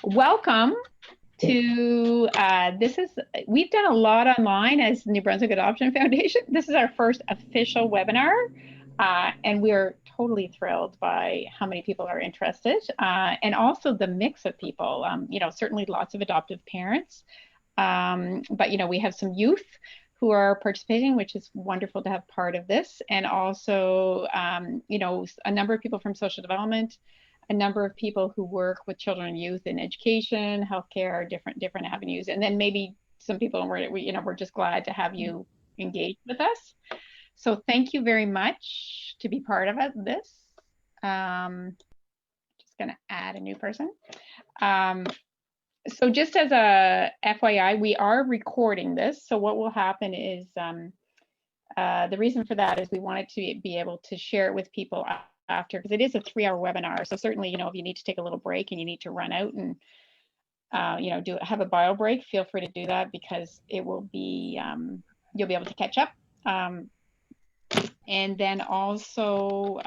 Welcome to we've done a lot online as New Brunswick Adoption Foundation. This is our first official webinar, and we're totally thrilled by how many people are interested, and also the mix of people. Certainly lots of adoptive parents, but we have some youth who are participating, which is wonderful to have part of this, and also a number of people from social development, a number of people who work with children and youth in education, healthcare, different avenues, and then maybe some people, and we're just glad to have you engage with us. So thank you very much to be part of this. Just going to add a new person. So just as a FYI, we are recording this. So what will happen is the reason for that is we wanted to be able to share it with people after, because it is a 3-hour webinar. So certainly, if you need to take a little break and you need to run out and have a bio break, feel free to do that, because it will be you'll be able to catch up. And then also,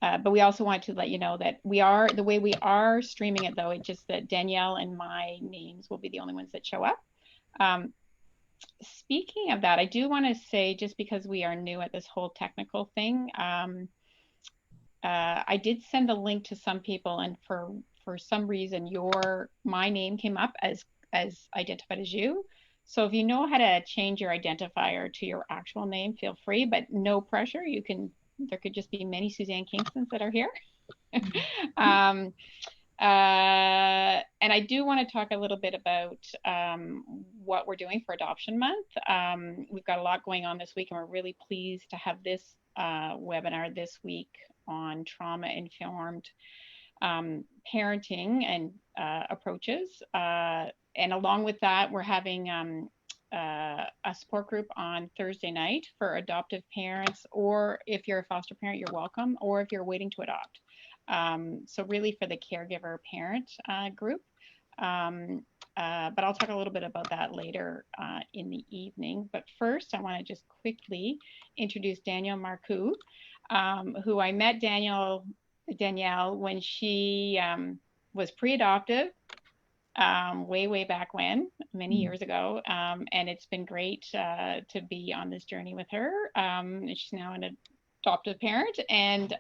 but we also want to let you know that the way we are streaming it, though, it's just that Danielle and my names will be the only ones that show up. Speaking of that, I do want to say, just because we are new at this whole technical thing, I did send a link to some people, and for some reason my name came up as identified as you. So if you know how to change your identifier to your actual name, feel free, but no pressure. There could just be many Suzanne Kingstons that are here. And I do want to talk a little bit about what we're doing for Adoption Month. We've got a lot going on this week, and we're really pleased to have this webinar this week on trauma-informed parenting and approaches. And along with that, we're having a support group on Thursday night for adoptive parents, or if you're a foster parent, you're welcome, or if you're waiting to adopt. So really for the caregiver parent group. But I'll talk a little bit about that later in the evening. But first, I want to just quickly introduce Danielle Marcoux, who I met Danielle when she was pre-adoptive, way back when, many years ago. And it's been great to be on this journey with her. She's now an adoptive parent, and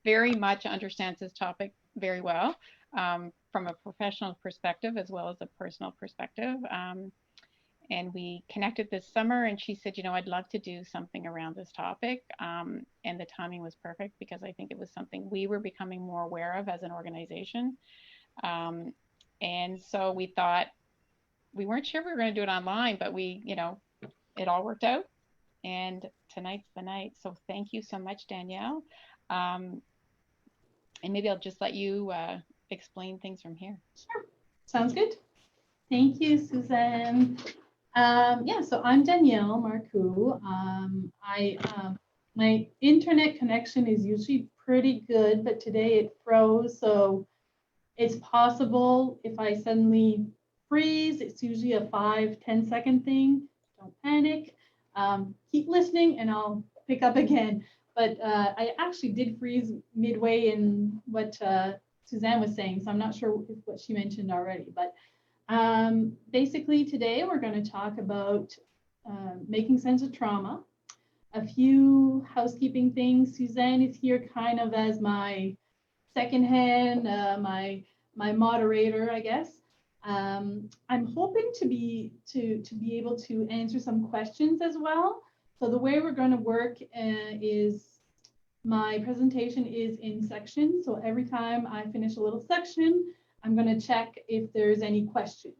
very much understands this topic very well, from a professional perspective as well as a personal perspective. And we connected this summer, and she said, I'd love to do something around this topic. And the timing was perfect, because I think it was something we were becoming more aware of as an organization. And so we thought, we weren't sure we were going to do it online, but it all worked out. And tonight's the night. So thank you so much, Danielle. And maybe I'll just let you explain things from here. Sure. Sounds good. Thank you, Suzanne. So I'm Danielle Marcoux. My internet connection is usually pretty good, but today it froze. So it's possible if I suddenly freeze, it's usually a 5-10 second thing. Don't panic. Keep listening and I'll pick up again. But I actually did freeze midway in what Suzanne was saying, so I'm not sure what she mentioned already. But basically today we're going to talk about making sense of trauma. A few housekeeping things. Suzanne is here kind of as my second hand, my moderator, I guess. I'm hoping to be able to answer some questions as well. So the way we're going to work is my presentation is in sections. So every time I finish a little section, I'm going to check if there's any questions.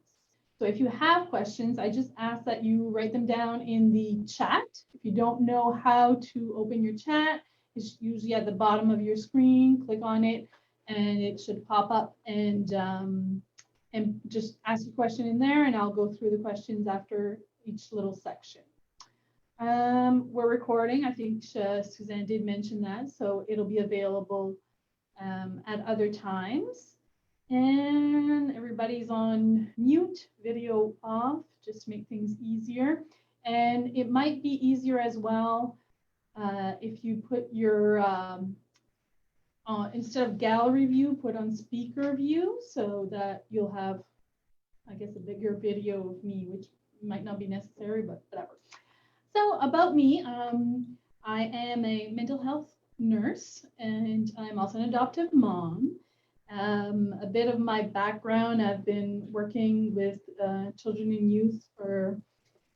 So if you have questions, I just ask that you write them down in the chat. If you don't know how to open your chat, it's usually at the bottom of your screen. Click on it and it should pop up, and just ask your question in there, and I'll go through the questions after each little section. We're recording. I think Suzanne did mention that, so it'll be available at other times. And everybody's on mute, video off, just to make things easier. And it might be easier as well if you put your instead of gallery view, put on speaker view so that you'll have, I guess, a bigger video of me, which might not be necessary, but whatever. So about me, I am a mental health nurse, and I'm also an adoptive mom. A bit of my background, I've been working with children and youth for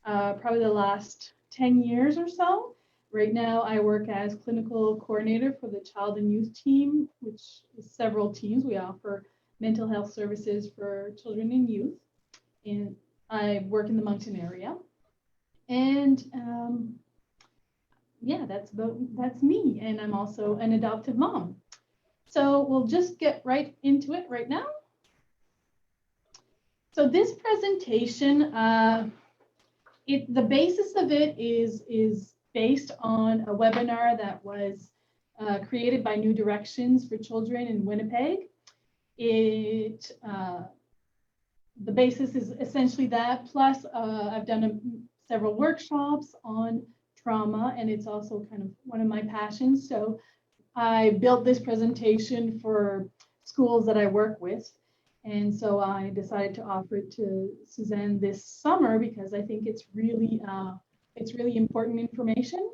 probably the last 10 years or so. Right now, I work as clinical coordinator for the child and youth team, which is several teams. We offer mental health services for children and youth. And I work in the Moncton area. And yeah, that's me. And I'm also an adoptive mom. So we'll just get right into it right now. So this presentation, the basis of it is based on a webinar that was created by New Directions for Children in Winnipeg. The basis is essentially that, plus I've done several workshops on trauma, and it's also kind of one of my passions. So I built this presentation for schools that I work with. And so I decided to offer it to Suzanne this summer because I think it's really important information.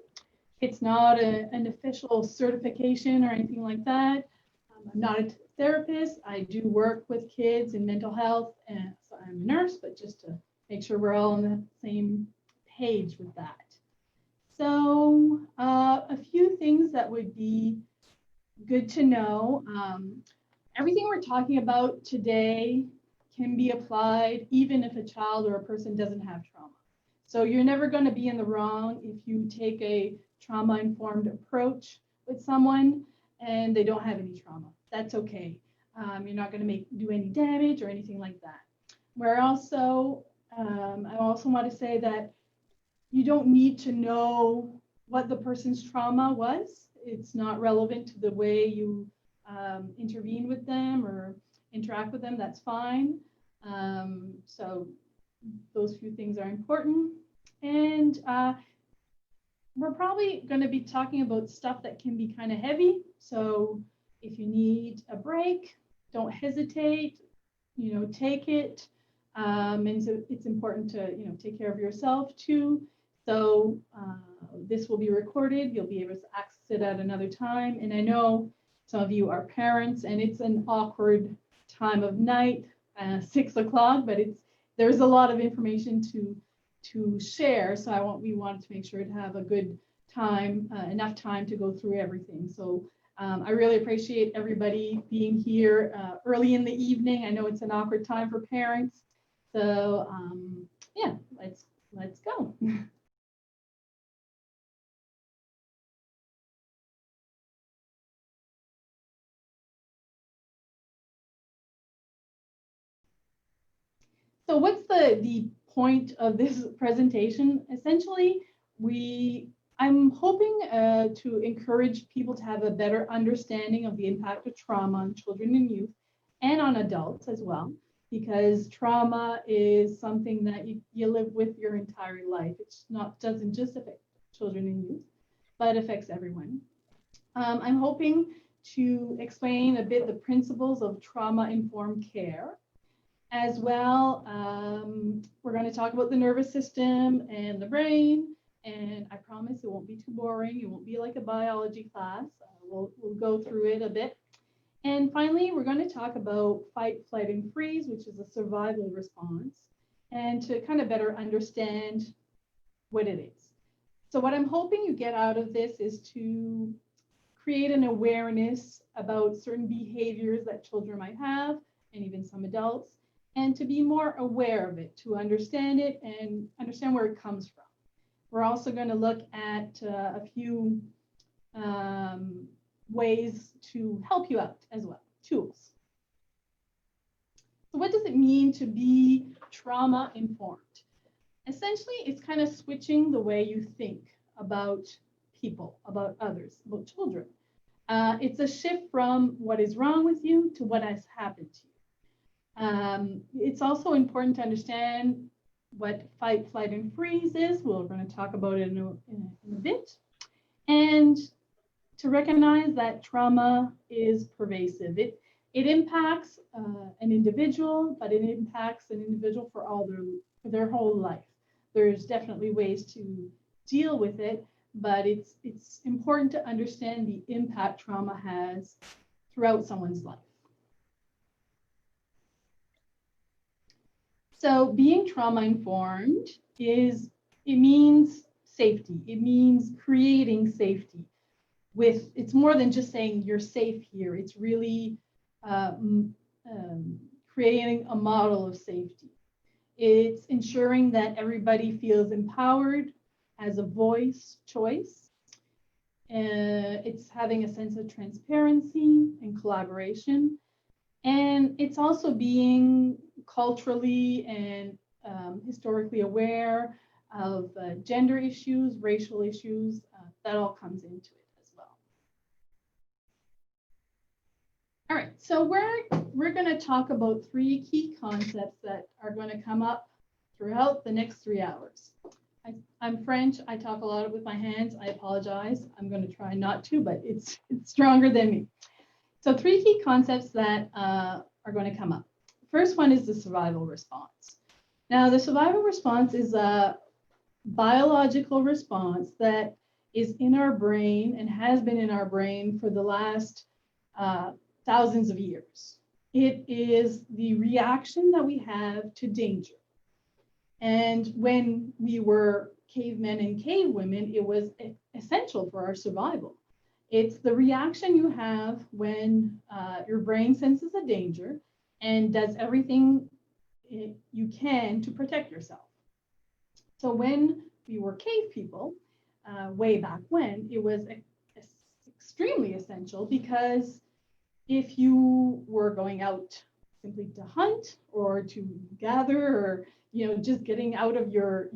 It's not an official certification or anything like that. I'm not a therapist. I do work with kids in mental health, and so I'm a nurse, but just to make sure we're all on the same page with that. So a few things that would be good to know. Everything we're talking about today can be applied even if a child or a person doesn't have trauma. So you're never going to be in the wrong if you take a trauma-informed approach with someone and they don't have any trauma. That's okay. You're not going to do any damage or anything like that. I also want to say that you don't need to know what the person's trauma was. It's not relevant to the way you intervene with them or interact with them. That's fine. So those few things are important. And we're probably going to be talking about stuff that can be kind of heavy. So if you need a break, don't hesitate, take it. And so it's important to, take care of yourself too. So this will be recorded. You'll be able to access it at another time. And I know some of you are parents and it's an awkward time of night, 6 o'clock, but there's a lot of information to share. So we wanted to make sure to have a good time, enough time to go through everything. So I really appreciate everybody being here early in the evening. I know it's an awkward time for parents. So yeah, let's go. So what's the point of this presentation? Essentially, I'm hoping to encourage people to have a better understanding of the impact of trauma on children and youth and on adults as well, because trauma is something that you live with your entire life. Doesn't just affect children and youth, but affects everyone. I'm hoping to explain a bit the principles of trauma-informed care. As well, we're going to talk about the nervous system and the brain, and I promise it won't be too boring. It won't be like a biology class. We'll go through it a bit. And finally, we're going to talk about fight, flight, and freeze, which is a survival response, and to kind of better understand what it is. So what I'm hoping you get out of this is to create an awareness about certain behaviors that children might have, and even some adults, and to be more aware of it, to understand it and understand where it comes from. We're also going to look at a few ways to help you out as well, tools. So what does it mean to be trauma informed? Essentially, it's kind of switching the way you think about people, about others, about children. It's a shift from what is wrong with you to what has happened to you. It's also important to understand what fight, flight, and freeze is. We're going to talk about it in a bit. And to recognize that trauma is pervasive. It impacts an individual, but it impacts an individual for for their whole life. There's definitely ways to deal with it, but it's important to understand the impact trauma has throughout someone's life. So being trauma informed it means safety. It means creating safety. It's more than just saying you're safe here. It's really creating a model of safety. It's ensuring that everybody feels empowered, has a voice, choice. It's having a sense of transparency and collaboration. And it's also being culturally and historically aware of gender issues, racial issues. That all comes into it as well. All right, so we're going to talk about 3 key concepts that are going to come up throughout the next 3 hours. I'm French. I talk a lot with my hands. I apologize. I'm going to try not to, but it's stronger than me. So 3 key concepts that are going to come up. First one is the survival response. Now, the survival response is a biological response that is in our brain and has been in our brain for the last thousands of years. It is the reaction that we have to danger. And when we were cavemen and cavewomen, it was essential for our survival. It's the reaction you have when your brain senses a danger and does everything you can to protect yourself. So when we were cave people, way back when, it was extremely essential, because if you were going out simply to hunt or to gather, or just getting out of your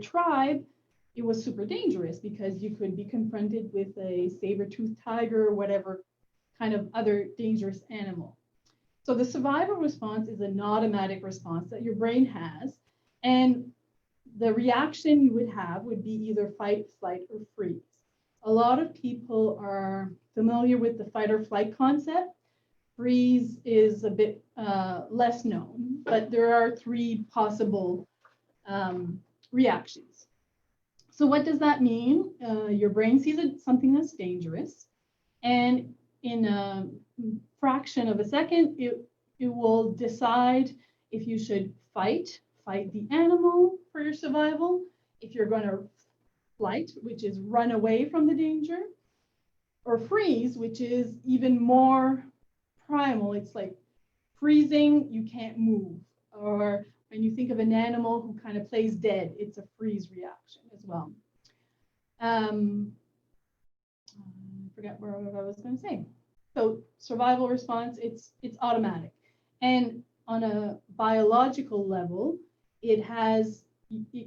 tribe, it was super dangerous, because you could be confronted with a saber-toothed tiger or whatever kind of other dangerous animal. So the survival response is an automatic response that your brain has, and the reaction you would have would be either fight, flight, or freeze. A lot of people are familiar with the fight or flight concept. Freeze is a bit less known, but there are 3 possible reactions. So what does that mean? Your brain sees something that's dangerous, and in a fraction of a second, it will decide if you should fight the animal for your survival, if you're going to flight, which is run away from the danger, or freeze, which is even more primal. It's like freezing, you can't move. Or when you think of an animal who kind of plays dead, it's a freeze reaction as well. I forget what I was going to say. So survival response, it's automatic. And on a biological level, it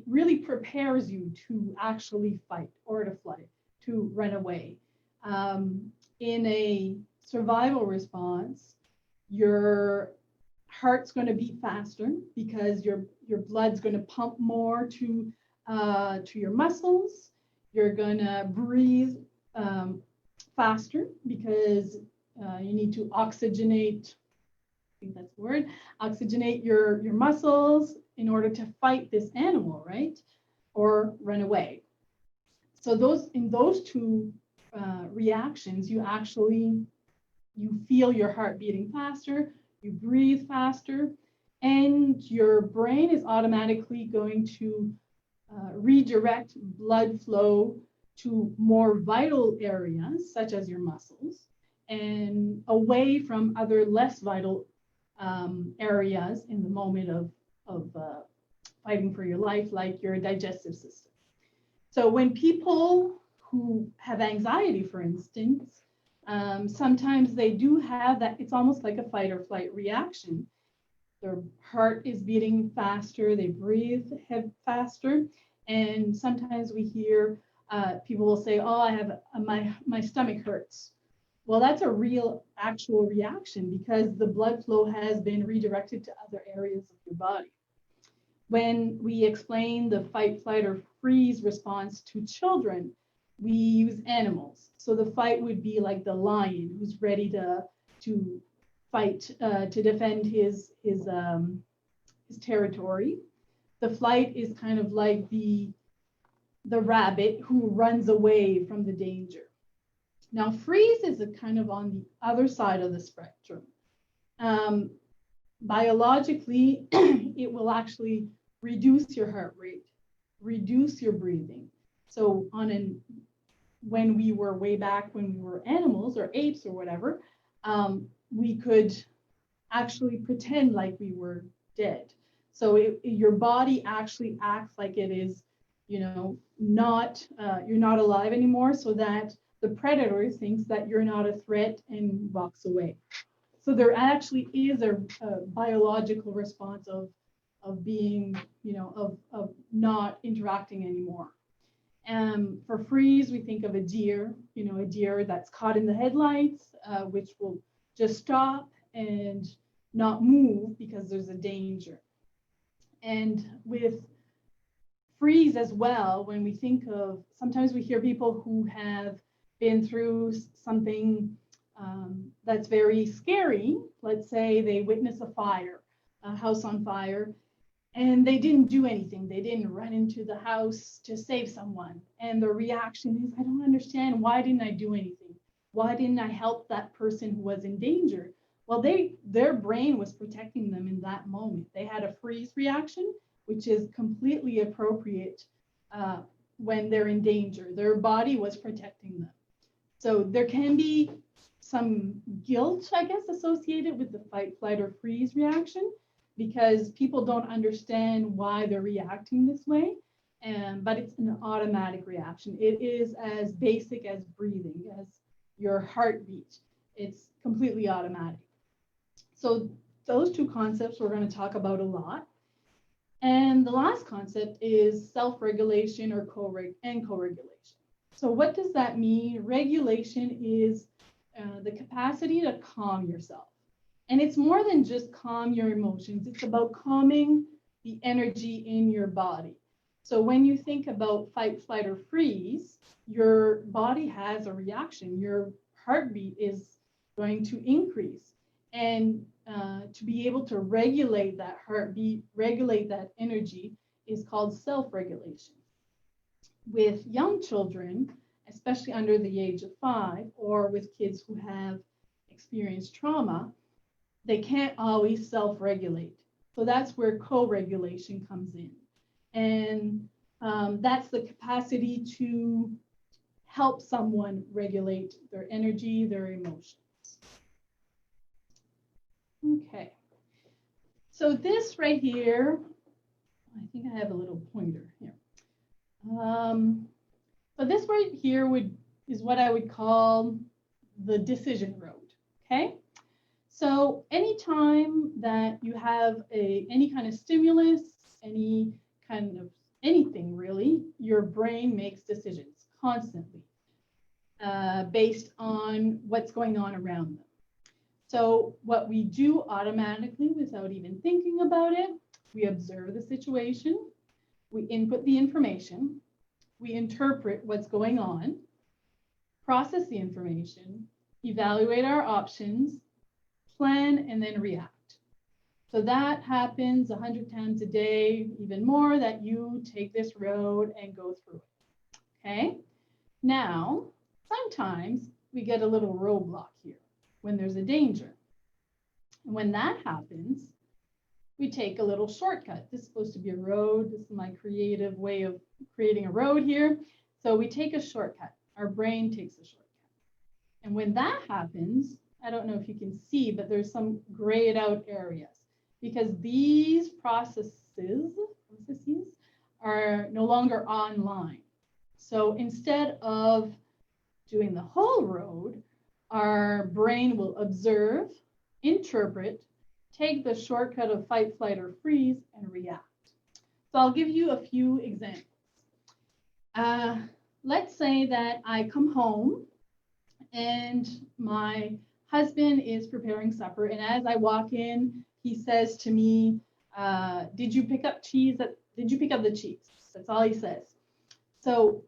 really prepares you to actually fight or to flight, to run away. In a survival response, your heart's going to beat faster, because your blood's going to pump more to your muscles. You're going to breathe faster, because you need to oxygenate, I think that's the word, oxygenate your muscles in order to fight this animal, right? Or run away. So in those 2 reactions, you feel your heart beating faster, you breathe faster, and your brain is automatically going to redirect blood flow to more vital areas, such as your muscles, and away from other less vital areas in the moment of fighting for your life, like your digestive system. So when people who have anxiety, for instance, sometimes they do have that, it's almost like a fight or flight reaction. Their heart is beating faster, they breathe faster, and sometimes we hear people will say, oh, I have my stomach hurts. Well, that's a real actual reaction, because the blood flow has been redirected to other areas of your body. When we explain the fight, flight, or freeze response to children, we use animals. So the fight would be like the lion who's ready to fight to defend his territory. The flight is kind of like the rabbit who runs away from the danger. Now, freeze is a kind of on the other side of the spectrum. Biologically, it will actually reduce your heart rate, reduce your breathing. So when we were way back when we were animals or apes or whatever, we could actually pretend like we were dead. So your body actually acts like it is, not you're not alive anymore, so that the predator thinks that you're not a threat and walks away. So there actually is a biological response of being, of not interacting anymore. For freeze, we think of a deer, a deer that's caught in the headlights, which will just stop and not move because there's a danger. And with freeze as well, when we think of, sometimes we hear people who have been through something that's very scary. Let's say they witness a house on fire, and they didn't do anything. They didn't run into the house to save someone. And their reaction is, I don't understand. Why didn't I do anything? Why didn't I help that person who was in danger? Well, their brain was protecting them in that moment. They had a freeze reaction, which is completely appropriate when they're in danger. Their body was protecting them. So there can be some guilt, I guess, associated with the fight, flight, or freeze reaction, because people don't understand why they're reacting this way. But it's an automatic reaction. It is as basic as breathing, as your heartbeat. It's completely automatic. So those two concepts we're going to talk about a lot. And the last concept is self-regulation or co-regulation. So what does that mean? Regulation is the capacity to calm yourself. And it's more than just calm your emotions. It's about calming the energy in your body. So when you think about fight, flight, or freeze, your body has a reaction. Your heartbeat is going to increase. And to be able to regulate that heartbeat, regulate that energy, is called self-regulation. With young children, especially under the age of 5, or with kids who have experienced trauma, they can't always self-regulate. So that's where co-regulation comes in. And that's the capacity to help someone regulate their energy, their emotions. Okay. So this right here, I think I have a little pointer here. So this right here is what I would call the decision road, okay? So anytime that you have any kind of stimulus, any kind of anything really, your brain makes decisions constantly based on what's going on around them. So what we do automatically without even thinking about it, we observe the situation, we input the information, we interpret what's going on, process the information, evaluate our options, plan, and then react. So that happens 100 times a day, even more, that you take this road and go through it. Okay? Now, sometimes we get a little roadblock here when there's a danger. And when that happens, we take a little shortcut. This is supposed to be a road. This is my creative way of creating a road here. So we take a shortcut. Our brain takes a shortcut. And when that happens, I don't know if you can see, but there's some grayed out areas because these processes are no longer online. So instead of doing the whole road, our brain will observe, interpret, take the shortcut of fight, flight, or freeze, and react. So I'll give you a few examples. Let's say that I come home and my husband is preparing supper, and as I walk in, he says to me, did you pick up cheese? Did you pick up the cheese? That's all he says. So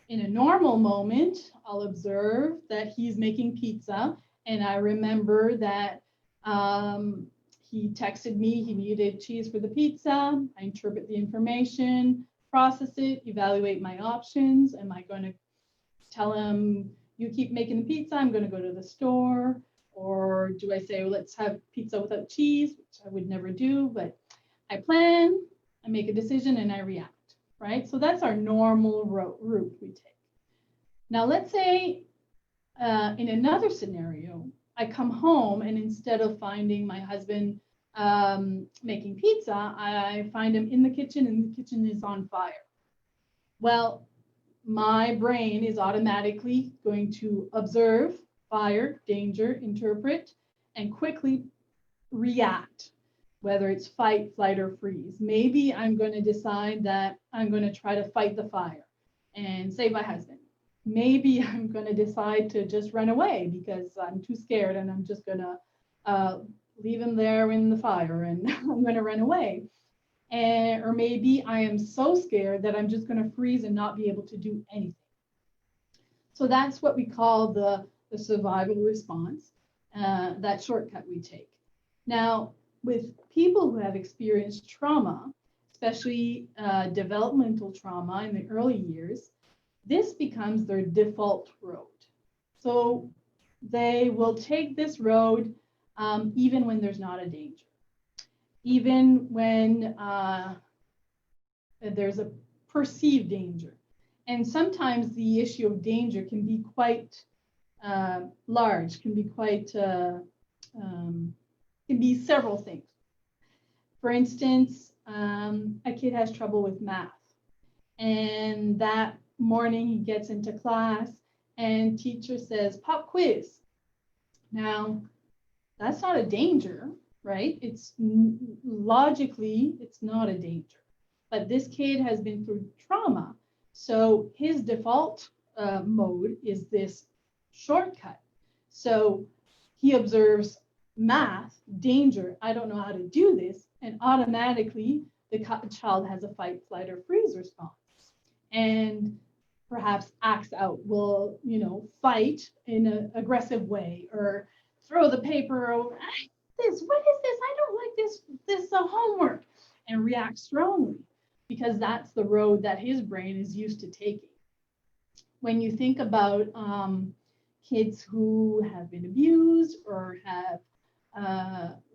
In a normal moment, I'll observe that he's making pizza, and I remember that he texted me he needed cheese for the pizza. I interpret the information, process it, evaluate my options. Am I going to tell him, you keep making the pizza, I'm going to go to the store? Or do I say, well, let's have pizza without cheese, which I would never do, but I plan, I make a decision, and I react, right? So that's our normal route we take. Now, let's say in another scenario, I come home and instead of finding my husband making pizza, I find him in the kitchen and the kitchen is on fire. Well, my brain is automatically going to observe fire, danger, interpret, and quickly react, whether it's fight, flight, or freeze. Maybe I'm going to decide that I'm going to try to fight the fire and save my husband. Maybe I'm going to decide to just run away because I'm too scared and I'm just going to leave him there in the fire and I'm going to run away. Or maybe I am so scared that I'm just going to freeze and not be able to do anything. So that's what we call the survival response, that shortcut we take. Now, with people who have experienced trauma, especially developmental trauma in the early years, this becomes their default road. So they will take this road even when there's not a danger, even when there's a perceived danger. And sometimes the issue of danger can be quite large, can be quite, can be several things. For instance, a kid has trouble with math, and that morning he gets into class and teacher says, pop quiz. Now, that's not a danger, right? It's logically, it's not a danger. But this kid has been through trauma, so his default mode is this shortcut. So he observes math, danger, I don't know how to do this, and automatically the child has a fight, flight, or freeze response. And perhaps acts out, will, fight in an aggressive way or throw the paper over. What is this? I don't like this homework, and react strongly because that's the road that his brain is used to taking. When you think about kids who have been abused or have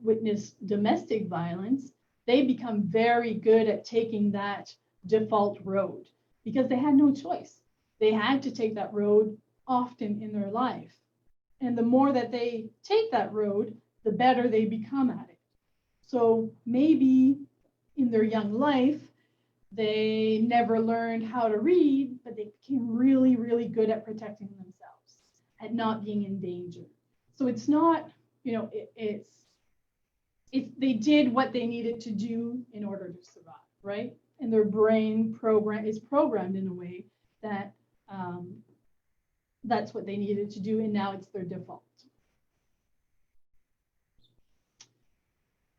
witnessed domestic violence, they become very good at taking that default road because they had no choice. They had to take that road often in their life. And the more that they take that road, the better they become at it. So maybe in their young life, they never learned how to read, but they became really, really good at protecting themselves, at not being in danger. So it's not, it's they did what they needed to do in order to survive, right? And their brain is programmed in a way that that's what they needed to do, and now it's their default.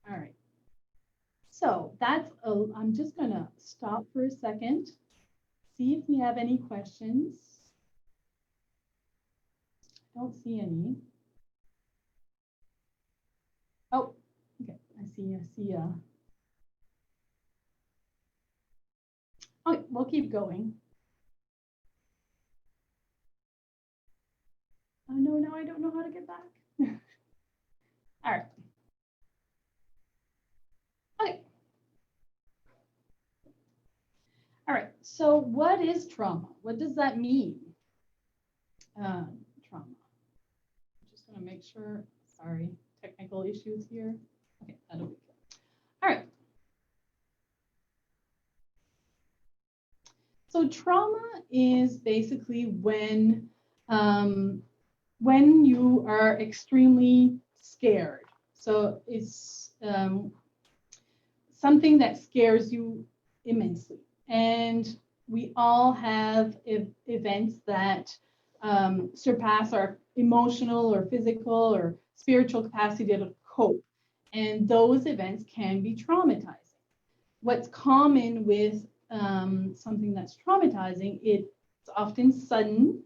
All right. So I'm just going to stop for a second, see if we have any questions. I don't see any. Oh, okay. I see. Okay, we'll keep going. Oh, no, I don't know how to get back. All right. Okay. All right, so what is trauma? What does that mean? Trauma. I'm just gonna make sure, sorry, technical issues here. Okay, that'll be good. All right. So trauma is basically when you are extremely scared. So it's something that scares you immensely. And we all have events that surpass our emotional or physical or spiritual capacity to cope. And those events can be traumatizing. What's common with something that's traumatizing, it It's often sudden.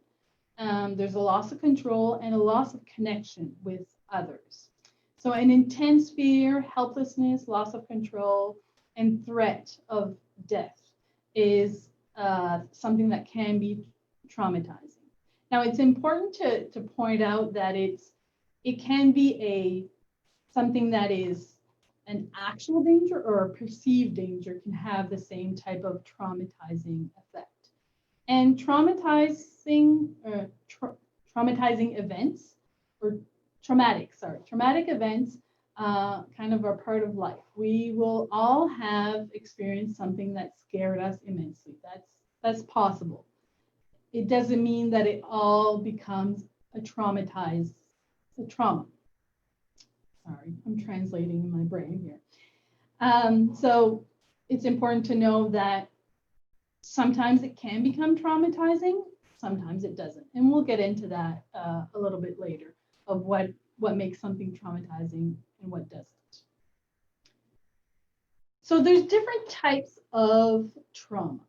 There's a loss of control and a loss of connection with others. So an intense fear, helplessness, loss of control, and threat of death is something that can be traumatizing. Now, it's important to point out that it can be something that is an actual danger or a perceived danger can have the same type of traumatizing effect. And traumatizing events, or traumatic events kind of are part of life. We will all have experienced something that scared us immensely. That's possible. It doesn't mean that it all becomes a trauma. Sorry, I'm translating in my brain here. So it's important to know that sometimes it can become traumatizing, sometimes it doesn't. And we'll get into that a little bit later of what makes something traumatizing and what doesn't. So there's different types of trauma.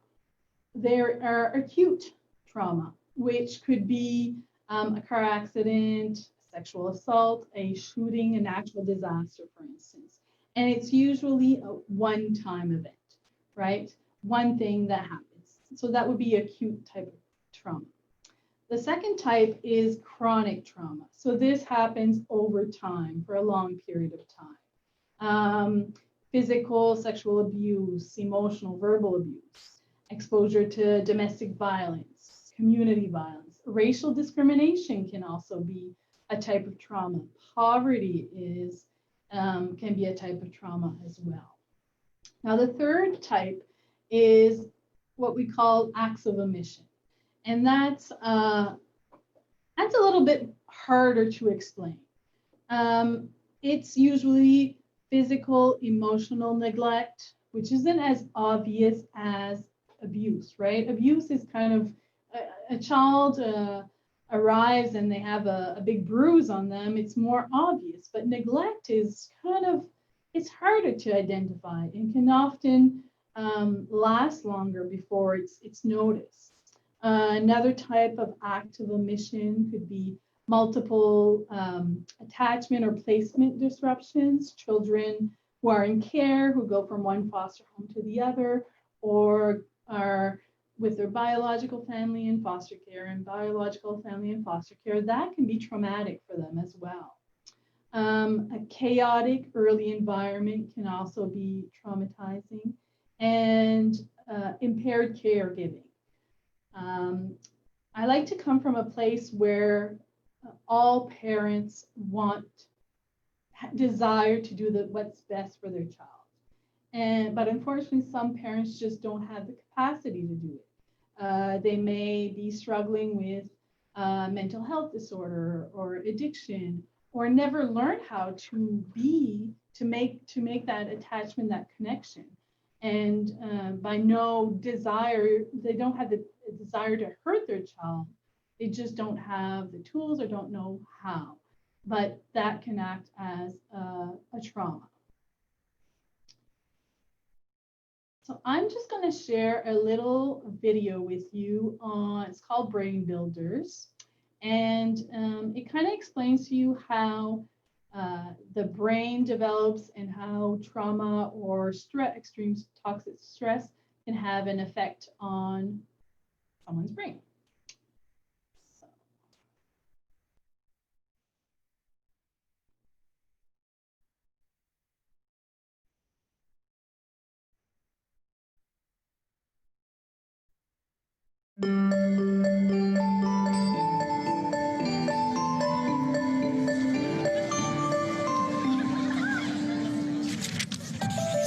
There are acute trauma, which could be a car accident, sexual assault, a shooting, a natural disaster, for instance. And it's usually a one-time event, right? One thing that happens. So that would be acute type of trauma. The second type is chronic trauma. So this happens over time for a long period of time. Physical, sexual abuse, emotional, verbal abuse, exposure to domestic violence, community violence. Racial discrimination can also be a type of trauma. Poverty can be a type of trauma as well. Now, the third type is what we call acts of omission. And that's a little bit harder to explain. It's usually physical, emotional neglect, which isn't as obvious as abuse, right? Abuse is kind of a child arrives and they have a big bruise on them. It's more obvious, but neglect is it's harder to identify and can often last longer before it's noticed. Another type of act of omission could be multiple attachment or placement disruptions, children who are in care, who go from one foster home to the other, or are with their biological family in foster care and biological family in foster care. That can be traumatic for them as well. A chaotic early environment can also be traumatizing, and impaired caregiving. I like to come from a place where all parents desire to do what's best for their child. But unfortunately, some parents just don't have the capacity to do it. They may be struggling with mental health disorder or addiction, or never learn how to make that attachment, that connection. And by no desire, they don't have the desire to hurt their child. They just don't have the tools or don't know how. But that can act as a trauma. So I'm just going to share a little video with you it's called Brain Builders. And it kind of explains to you how the brain develops and how trauma or extreme toxic stress can have an effect on someone's brain.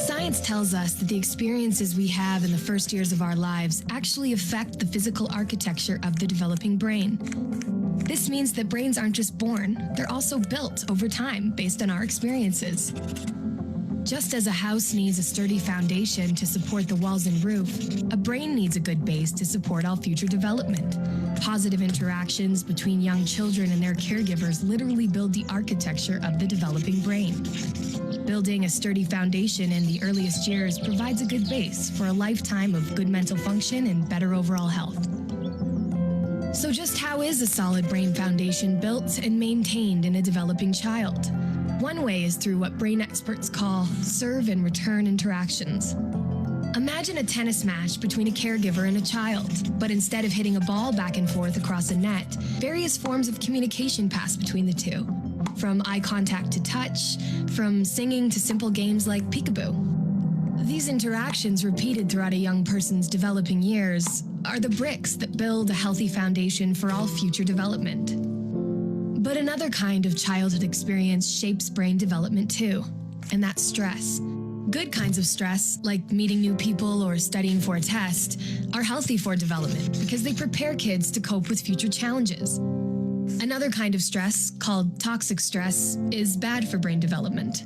Science tells us that the experiences we have in the first years of our lives actually affect the physical architecture of the developing brain. This means that brains aren't just born, they're also built over time based on our experiences. Just as a house needs a sturdy foundation to support the walls and roof, a brain needs a good base to support all future development. Positive interactions between young children and their caregivers literally build the architecture of the developing brain. Building a sturdy foundation in the earliest years provides a good base for a lifetime of good mental function and better overall health. So just how is a solid brain foundation built and maintained in a developing child? One way is through what brain experts call serve and return interactions. Imagine a tennis match between a caregiver and a child, but instead of hitting a ball back and forth across a net, various forms of communication pass between the two. From eye contact to touch, from singing to simple games like peekaboo. These interactions, repeated throughout a young person's developing years, are the bricks that build a healthy foundation for all future development. But another kind of childhood experience shapes brain development too, and that's stress. Good kinds of stress, like meeting new people or studying for a test, are healthy for development because they prepare kids to cope with future challenges. Another kind of stress, called toxic stress, is bad for brain development.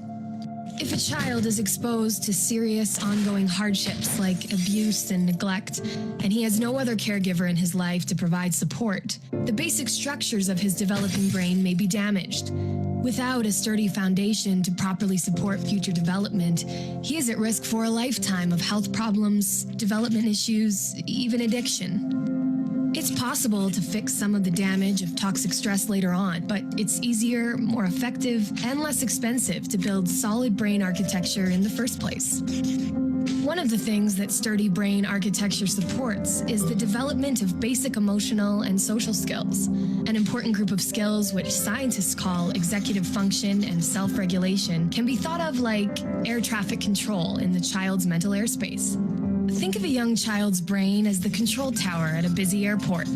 If a child is exposed to serious ongoing hardships like abuse and neglect, and he has no other caregiver in his life to provide support, the basic structures of his developing brain may be damaged. Without a sturdy foundation to properly support future development, he is at risk for a lifetime of health problems, development issues, even addiction. It's possible to fix some of the damage of toxic stress later on, but it's easier, more effective, and less expensive to build solid brain architecture in the first place. One of the things that sturdy brain architecture supports is the development of basic emotional and social skills, an important group of skills which scientists call executive function and self-regulation can be thought of like air traffic control in the child's mental airspace. Think of a young child's brain as the control tower at a busy airport.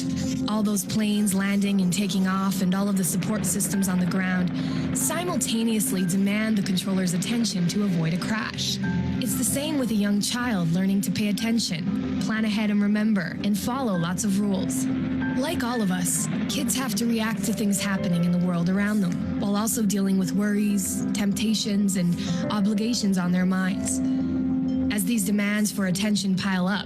All those planes landing and taking off and all of the support systems on the ground simultaneously demand the controller's attention to avoid a crash. It's the same with a young child learning to pay attention, plan ahead and remember, and follow lots of rules. Like all of us, kids have to react to things happening in the world around them, while also dealing with worries, temptations, and obligations on their minds. As these demands for attention pile up,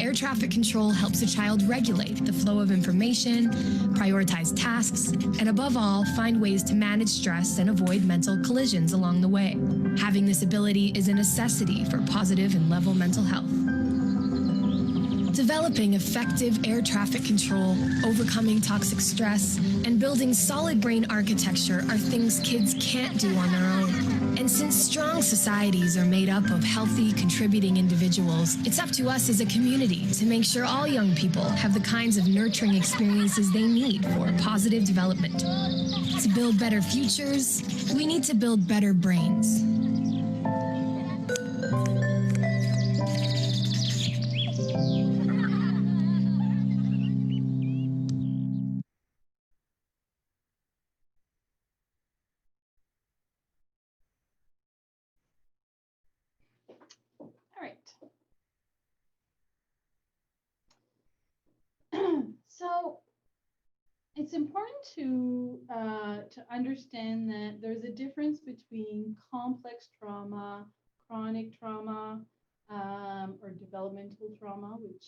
air traffic control helps a child regulate the flow of information, prioritize tasks, and above all, find ways to manage stress and avoid mental collisions along the way. Having this ability is a necessity for positive and level mental health. Developing effective air traffic control, overcoming toxic stress, and building solid brain architecture are things kids can't do on their own. And since strong societies are made up of healthy, contributing individuals, it's up to us as a community to make sure all young people have the kinds of nurturing experiences they need for positive development. To build better futures, we need to build better brains. All right. So it's important to understand that there's a difference between complex trauma, chronic trauma, or developmental trauma, which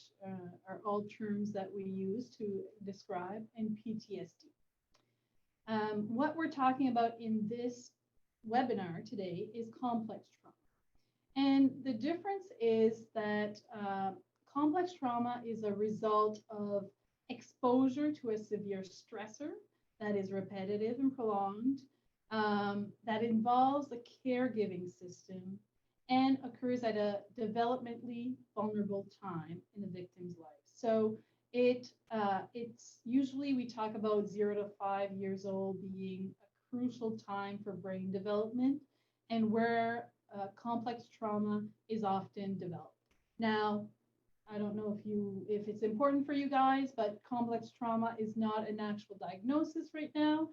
are all terms that we use to describe, and PTSD. What we're talking about in this webinar today is complex trauma. And the difference is that complex trauma is a result of exposure to a severe stressor that is repetitive and prolonged, that involves the caregiving system and occurs at a developmentally vulnerable time in the victim's life. So it's usually, we talk about 0 to 5 years old being a crucial time for brain development, and where complex trauma is often developed. Now, I don't know if it's important for you guys, but complex trauma is not an actual diagnosis right now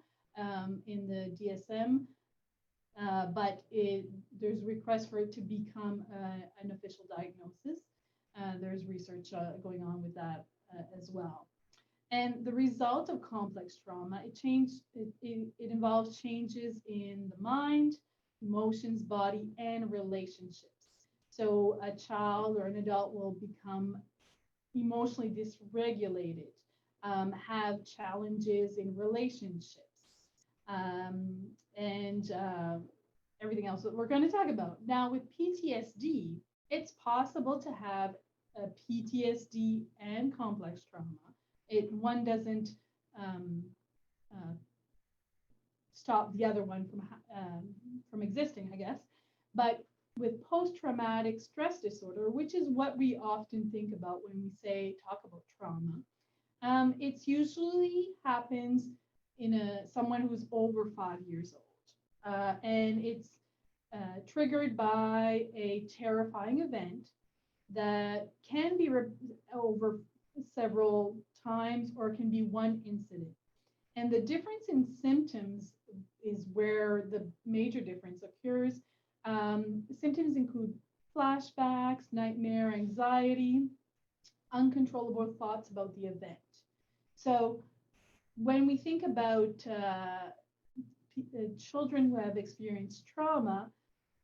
in the DSM, but there's requests for it to become an official diagnosis. There's research going on with that as well. And the result of complex trauma, it involves changes in the mind, emotions, body, and relationships. So a child or an adult will become emotionally dysregulated, have challenges in relationships, and everything else that we're going to talk about. Now, with PTSD, it's possible to have a PTSD and complex trauma. One doesn't stop the other one from existing, I guess. But with post-traumatic stress disorder, which is what we often think about when we talk about trauma, it usually happens in someone who's over 5 years old, and it's triggered by a terrifying event that can be over several times or can be one incident. And the difference in symptoms is where the major difference occurs. Symptoms include flashbacks, nightmare, anxiety, uncontrollable thoughts about the event. So when we think about children who have experienced trauma,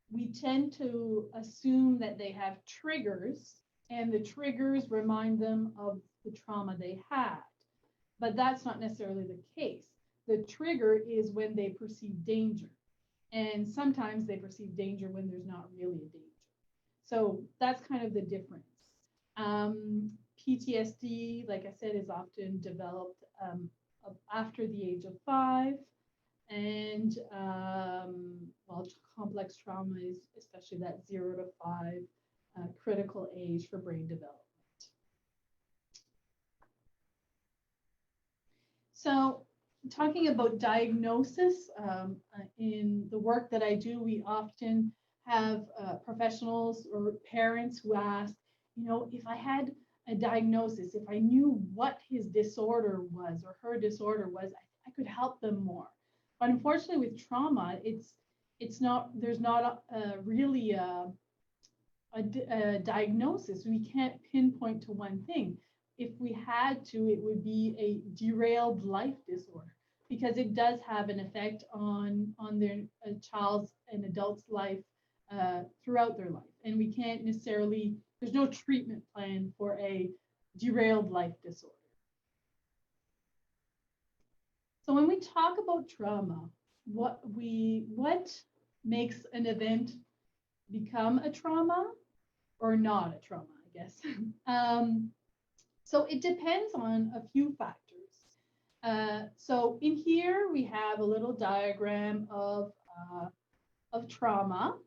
we tend to assume that they have triggers, and the triggers remind them of the trauma they had. But that's not necessarily the case. The trigger is when they perceive danger. And sometimes they perceive danger when there's not really a danger. So that's kind of the difference. PTSD, like I said, is often developed after the age of 5. And complex trauma is especially that 0 to 5 critical age for brain development. So talking about diagnosis, in the work that I do, we often have professionals or parents who ask, if I had a diagnosis, if I knew what his disorder was or her disorder was, I could help them more. But unfortunately with trauma, there's not really a diagnosis. We can't pinpoint to one thing. If we had to, it would be a derailed life disorder, because it does have an effect on their child's and adult's life throughout their life. And we can't necessarily, there's no treatment plan for a derailed life disorder. So when we talk about trauma, what makes an event become a trauma or not a trauma, I guess. So it depends on a few factors. So in here we have a little diagram of trauma.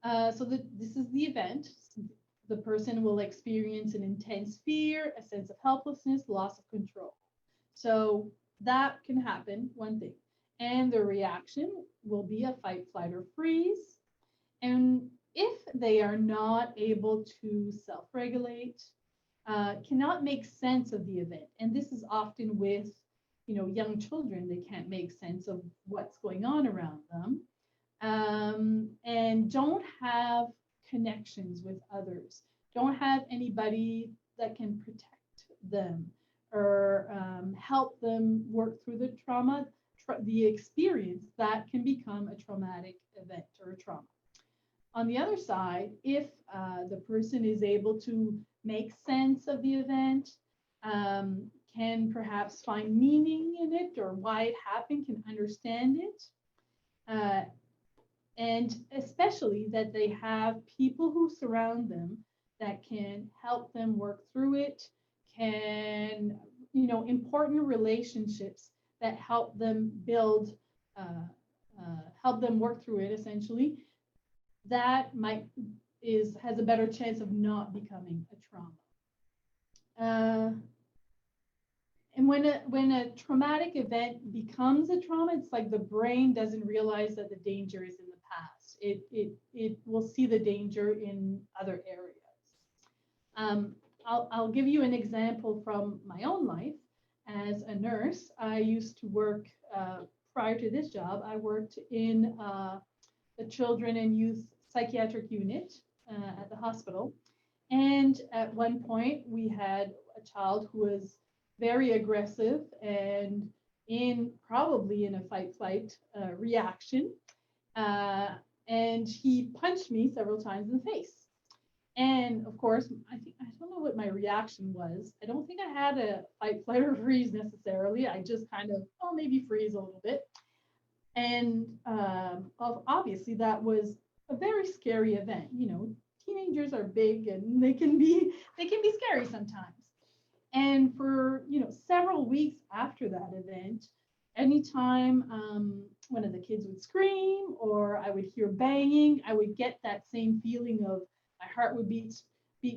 This is the event. The person will experience an intense fear, a sense of helplessness, loss of control. So that can happen, one thing. And the reaction will be a fight, flight, or freeze. And if they are not able to self-regulate, cannot make sense of the event. And this is often with, young children. They can't make sense of what's going on around them, and don't have connections with others. Don't have anybody that can protect them or help them work through the trauma, the experience that can become a traumatic event or a trauma. On the other side, if the person is able to make sense of the event, can perhaps find meaning in it or why it happened, can understand it, and especially that they have people who surround them that can help them work through it, can, important relationships that help them build, help them work through it essentially, that has a better chance of not becoming a trauma. And when a traumatic event becomes a trauma, it's like the brain doesn't realize that the danger is in the past. It will see the danger in other areas. I'll give you an example from my own life. As a nurse, I used to work, prior to this job, I worked in the children and youth psychiatric unit at the hospital. And at one point, we had a child who was very aggressive and probably in a fight-flight reaction. And he punched me several times in the face. And of course, I don't know what my reaction was. I don't think I had a fight, flight, or freeze necessarily. I just kind of, maybe freeze a little bit. And obviously that was a very scary event. Teenagers are big and they can be scary sometimes. And for, several weeks after that event, anytime one of the kids would scream or I would hear banging, I would get that same feeling of my heart would beat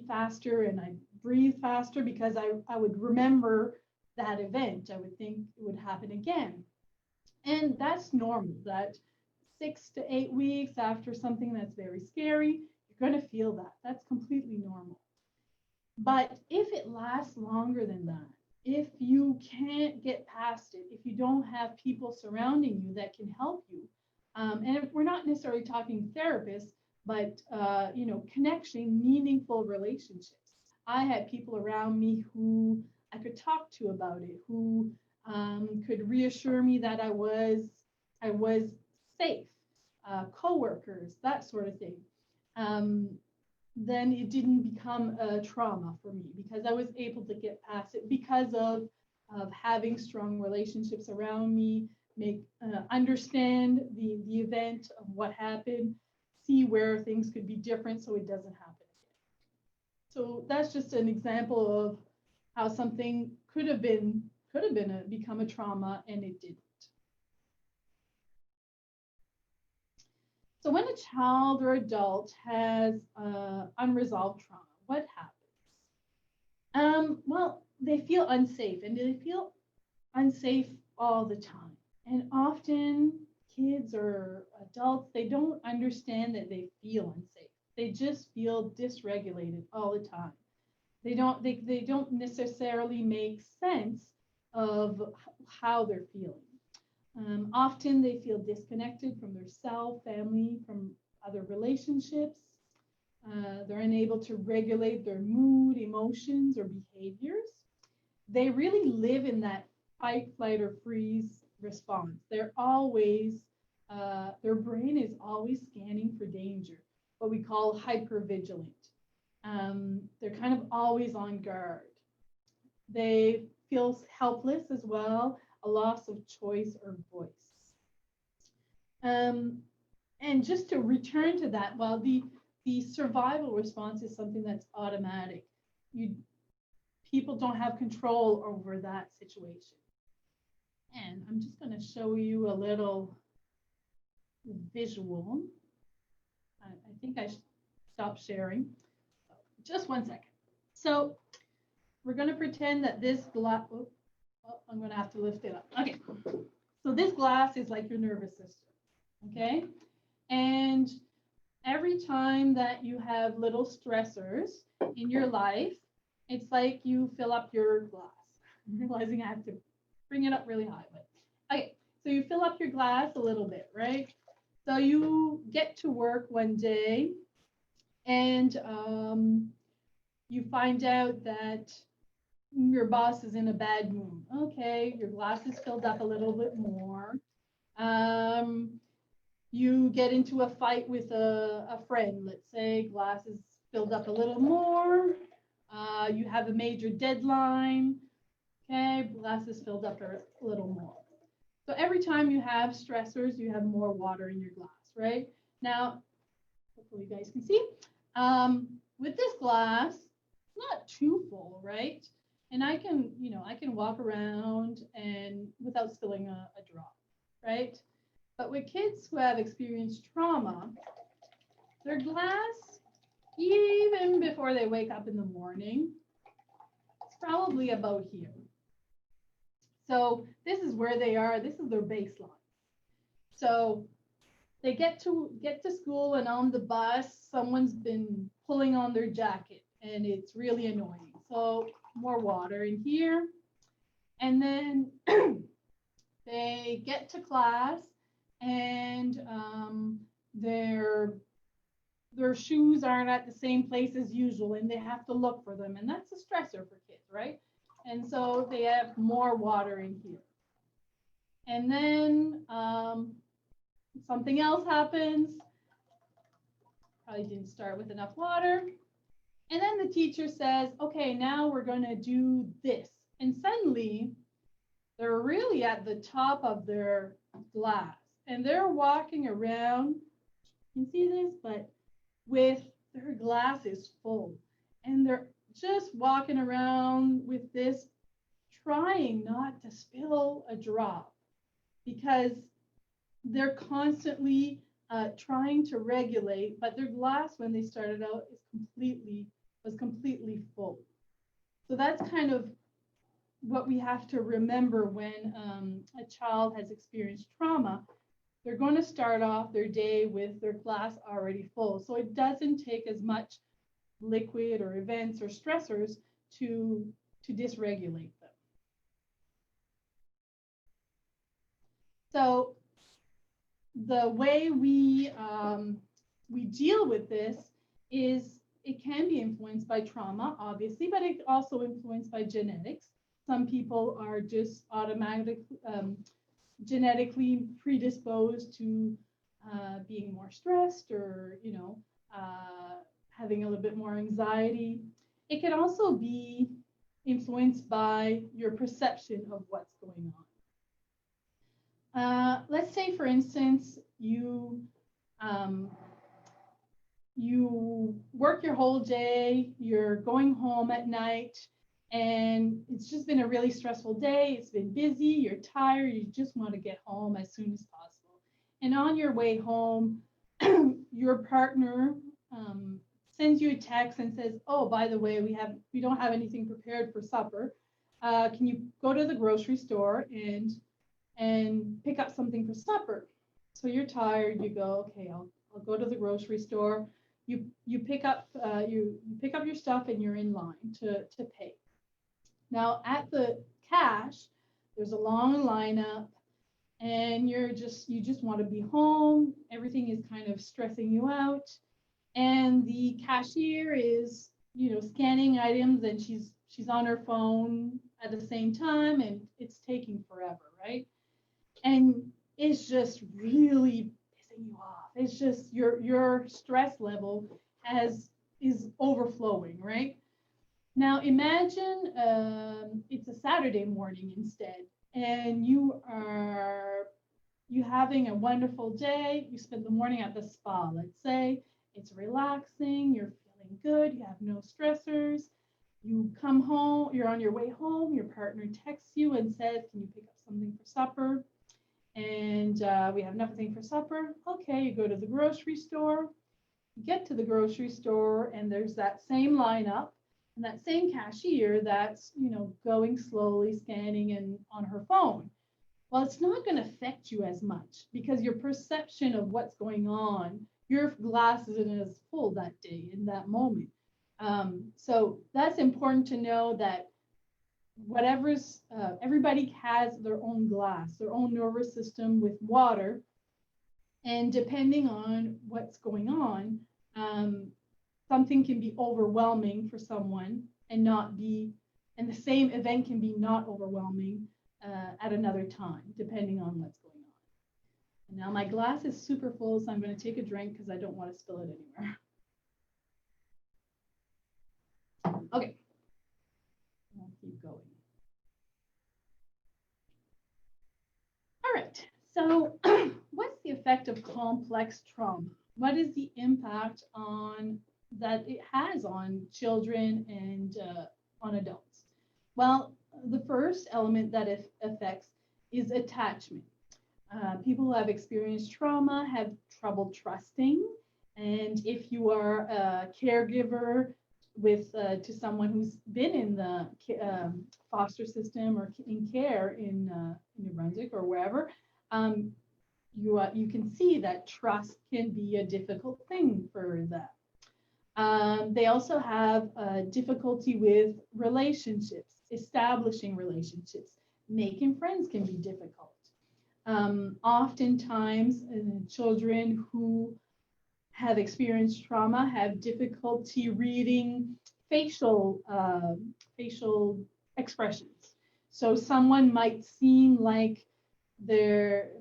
faster and I'd breathe faster because I would remember that event. I would think it would happen again. And that's normal, that 6 to 8 weeks after something that's very scary, you're going to feel that. That's completely normal. But if it lasts longer than that, if you can't get past it, if you don't have people surrounding you that can help you, and if we're not necessarily talking therapists, but connection, meaningful relationships. I had people around me who I could talk to about it, who could reassure me that I was safe, coworkers, that sort of thing. Then it didn't become a trauma for me because I was able to get past it because of having strong relationships around me, understand the event of what happened, see where things could be different so it doesn't happen again. So that's just an example of how something could have become a trauma and it didn't. So when a child or adult has unresolved trauma, what happens? Well, they feel unsafe, and they feel unsafe all the time. And often kids or adults, they don't understand that they feel unsafe. They just feel dysregulated all the time. They don't necessarily make sense of how they're feeling. Often they feel disconnected from their self, family, from other relationships. They're unable to regulate their mood, emotions, or behaviors. They really live in that fight, flight, or freeze response. They're always, their brain is always scanning for danger, what we call hypervigilant. They're kind of always on guard. They feel helpless as well, a loss of choice or voice. And just to return to that, well, the survival response is something that's automatic. People don't have control over that situation. And I'm just going to show you a little visual. I think I should stop sharing. Just one second. So we're going to pretend that this glass, I'm going to have to lift it up. Okay. So this glass is like your nervous system. Okay. And every time that you have little stressors in your life, it's like you fill up your glass. I'm realizing I have to bring it up really high, but okay. So you fill up your glass a little bit, right? So you get to work one day and you find out that your boss is in a bad mood. Okay, your glass is filled up a little bit more. You get into a fight with a friend. Let's say glass is filled up a little more. You have a major deadline. Okay, glass is filled up a little more. So every time you have stressors, you have more water in your glass, right? Now, hopefully you guys can see. With this glass, not too full, right? And I can walk around and without spilling a drop, right? But with kids who have experienced trauma, their glass, even before they wake up in the morning, it's probably about here. So this is where they are. This is their baseline. So they get to school, and on the bus, someone's been pulling on their jacket, and it's really annoying. So more water in here. And then they get to class, and their shoes aren't at the same place as usual, and they have to look for them. And that's a stressor for kids, right? And so they have more water in here. And then something else happens. Probably didn't start with enough water. And then the teacher says, okay, now we're going to do this. And suddenly they're really at the top of their glass. And they're walking around, you can see this, but with their glasses full. And they're just walking around with this, trying not to spill a drop because they're constantly trying to regulate, but their glass when they started out was completely full. So that's kind of what we have to remember when a child has experienced trauma. They're going to start off their day with their glass already full. So it doesn't take as much liquid or events or stressors to dysregulate them. So the way we deal with this is it can be influenced by trauma, obviously, but it's also influenced by genetics. Some people are just automatically genetically predisposed to being more stressed, or having a little bit more anxiety. It can also be influenced by your perception of what's going on. Let's say, for instance, you work your whole day, you're going home at night, and it's just been a really stressful day. It's been busy, you're tired, you just want to get home as soon as possible. And on your way home, your partner sends you a text and says, "Oh, by the way, we don't have anything prepared for supper. Can you go to the grocery store and pick up something for supper?" So you're tired. You go, "Okay, I'll go to the grocery store." You pick up your stuff and you're in line to pay. Now at the cash, there's a long lineup, and you just want to be home. Everything is kind of stressing you out, and the cashier is scanning items, and she's on her phone at the same time, and it's taking forever, right? And it's just really pissing you off. It's just your stress level is overflowing, right? Now imagine it's a Saturday morning instead, and you having a wonderful day. You spend the morning at the spa, let's say. It's relaxing, you're feeling good, you have no stressors. You come home, you're on your way home, your partner texts you and says, "Can you pick up something for supper?" And we have nothing for supper. Okay, you go to the grocery store. You get to the grocery store, and there's that same lineup and that same cashier that's going slowly, scanning and on her phone. Well, it's not going to affect you as much because your perception of what's going on, your glass isn't as full that day in that moment. So that's important to know, that everybody has their own glass, their own nervous system with water, and depending on what's going on, something can be overwhelming for someone and the same event can be not overwhelming at another time, depending on what's going on. And now my glass is super full, so I'm going to take a drink because I don't want to spill it anywhere. Okay, I'll keep going. All right, so what's the effect of complex trauma? What is the impact that it has on children and on adults? Well, the first element that it affects is attachment. People who have experienced trauma have trouble trusting, and if you are a caregiver to someone who's been in the foster system or in care in New Brunswick or wherever, you can see that trust can be a difficult thing for them. They also have difficulty with relationships, establishing relationships. Making friends can be difficult. Oftentimes, children who have experienced trauma have difficulty reading facial expressions. So someone might seem like their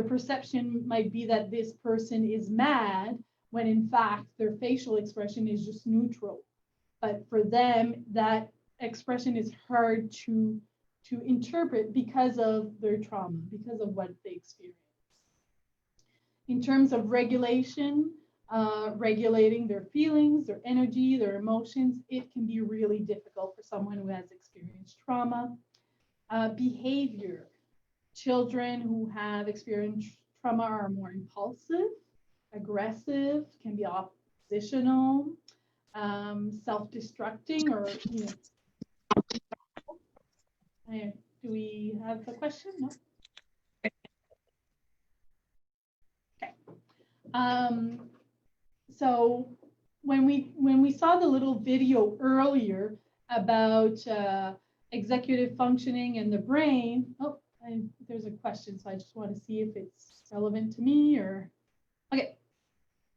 perception might be that this person is mad, when in fact their facial expression is just neutral. But for them, that expression is hard to interpret because of their trauma, because of what they experience. In terms of regulation, regulating their feelings, their energy, their emotions. It can be really difficult for someone who has experienced trauma. Behavior. Children who have experienced trauma are more impulsive, aggressive, can be oppositional, self-destructing, or, you know, do we have a question? No. Okay. So when we saw the little video earlier about executive functioning and the brain, there's a question, so I just want to see if it's relevant to me or, okay.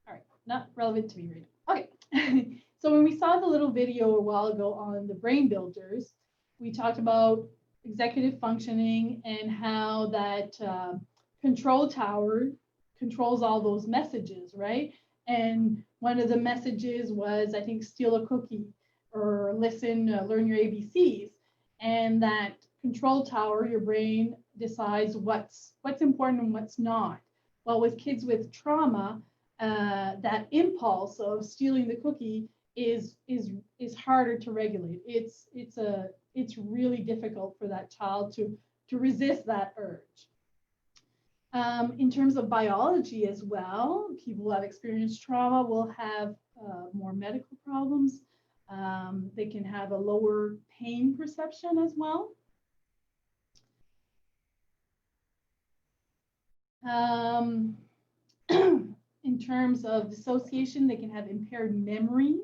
All right, not relevant to me right now. Okay. So when we saw the little video a while ago on the brain builders, we talked about executive functioning and how that control tower controls all those messages, right? And one of the messages was, I think, steal a cookie or listen, learn your ABCs. And that control tower, your brain decides what's important and what's not. Well, with kids with trauma, that impulse of stealing the cookie is harder to regulate. It's really difficult for that child to resist that urge. In terms of biology as well, people who have experienced trauma will have more medical problems. They can have a lower pain perception as well. In terms of dissociation, they can have impaired memory,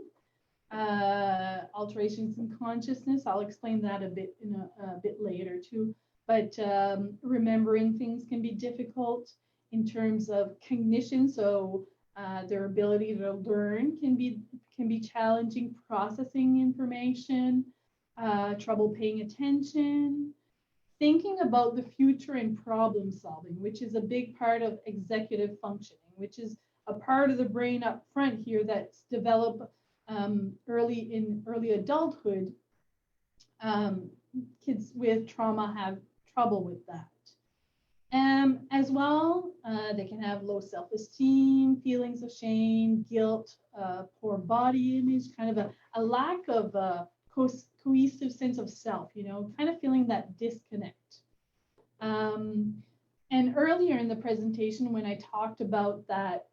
alterations in consciousness. I'll explain that a bit later too. But remembering things can be difficult. In terms of cognition, so their ability to learn can be challenging. Processing information, trouble paying attention, thinking about the future and problem solving, which is a big part of executive functioning, which is a part of the brain up front here that's developed early adulthood. Kids with trauma have trouble with that. As well, they can have low self-esteem, feelings of shame, guilt, poor body image, kind of a lack of cohesive sense of self, kind of feeling that disconnect. And earlier in the presentation, when I talked about that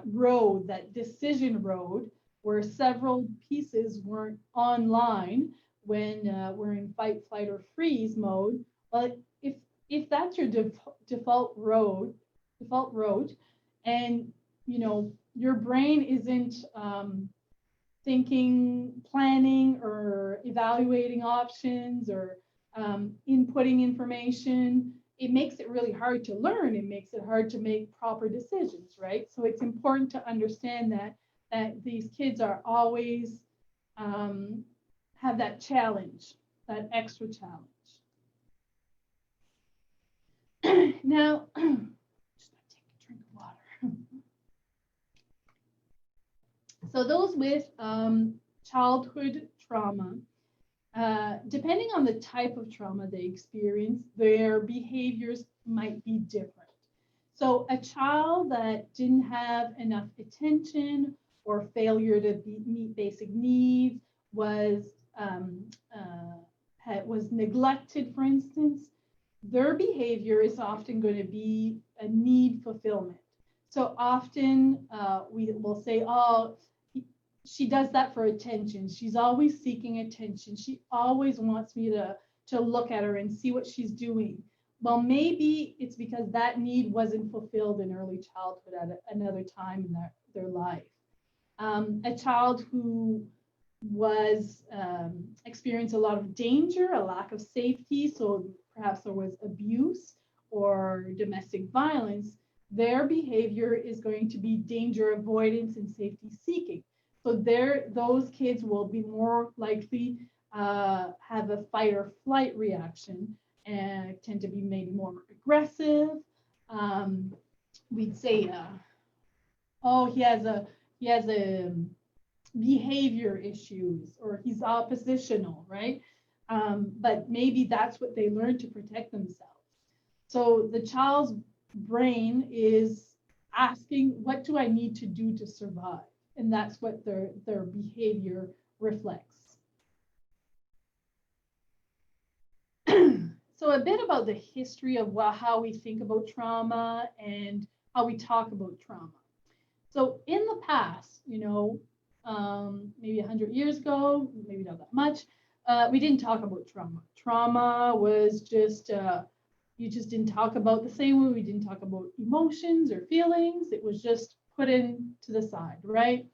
road, that decision road, where several pieces weren't online when we're in fight, flight, or freeze mode, well, if that's your default road, and your brain isn't thinking, planning, or evaluating options, or inputting information, it makes it really hard to learn. It makes it hard to make proper decisions, right? So it's important to understand that these kids are always have that challenge, that extra challenge. Now, just gonna take a drink of water. So those with childhood trauma, depending on the type of trauma they experience, their behaviors might be different. So a child that didn't have enough attention or failure to meet basic needs, was neglected, for instance, their behavior is often going to be a need fulfillment. So often we will say, oh, she does that for attention. She's always seeking attention. She always wants me to look at her and see what she's doing. Well, maybe it's because that need wasn't fulfilled in early childhood at another time in their life. A child who was experienced a lot of danger, a lack of safety, so perhaps there was abuse or domestic violence, their behavior is going to be danger avoidance and safety seeking. So those kids will be more likely have a fight or flight reaction and tend to be maybe more aggressive. We'd say, oh, he has a behavior issues, or he's oppositional, right? But maybe that's what they learned to protect themselves. So the child's brain is asking, what do I need to do to survive? And that's what their behavior reflects. So a bit about the history of how we think about trauma and how we talk about trauma. So in the past, maybe 100 years ago, maybe not that much, we didn't talk about trauma. Trauma was just, you just didn't talk about the same way we didn't talk about emotions or feelings. It was just put in to the side, right?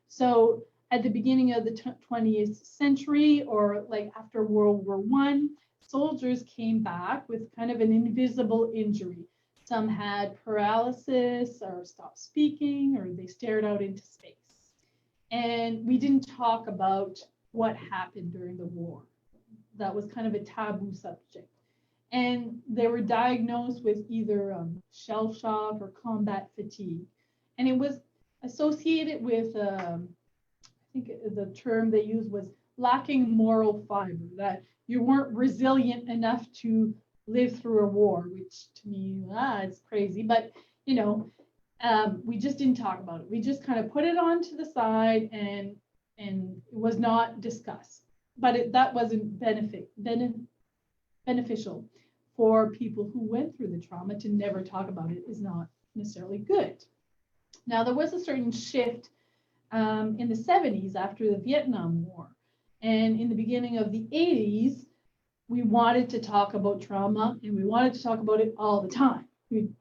So at the beginning of the 20th century, or like after World War I, soldiers came back with kind of an invisible injury. Some had paralysis or stopped speaking, or they stared out into space. And we didn't talk about what happened during the war. That was kind of a taboo subject. And they were diagnosed with either shell shock or combat fatigue. And it was associated with, I think the term they used was lacking moral fiber, that you weren't resilient enough to live through a war, which to me, it's crazy. But, we just didn't talk about it. We just kind of put it on to the side, and it was not discussed. But that wasn't beneficial for people who went through the trauma. To never talk about it is not necessarily good. Now, there was a certain shift in the 70s after the Vietnam War. And in the beginning of the 80s, we wanted to talk about trauma, and we wanted to talk about it all the time. We